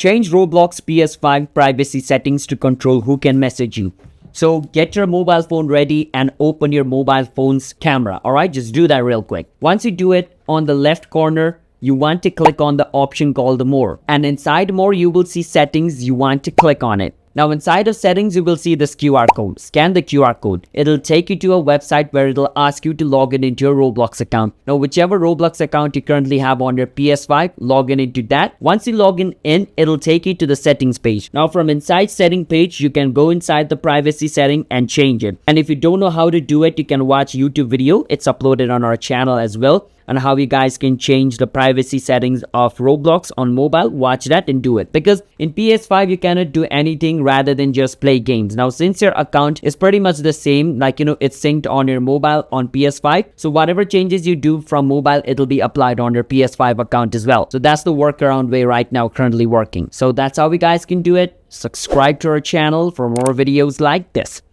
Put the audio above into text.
Change Roblox PS5 privacy settings to control who can message you. So get your mobile phone ready and open your mobile phone's camera. All right, just do that real quick. Once you do it, on the left corner, you want to click on the option called More. And inside More, you will see settings. You want to click on it. Now inside of settings, you will see this QR code. Scan the QR code. It'll take you to a website where it'll ask you to log in into your Roblox account. Now whichever Roblox account you currently have on your PS5, log in into that. Once you log in, it'll take you to the settings page. Now from inside setting page, you can go inside the privacy setting and change it. And if you don't know how to do it, you can watch YouTube video. It's uploaded on our channel as well, and how you guys can change the privacy settings of Roblox on mobile. Watch that and do it, because in PS5 you cannot do anything rather than just play games. Now since your account is pretty much the same, like it's synced on your mobile on PS5, so whatever changes you do from mobile, it'll be applied on your PS5 account as well. So that's the workaround way right now currently working. So that's how you guys can do it. Subscribe to our channel for more videos like this.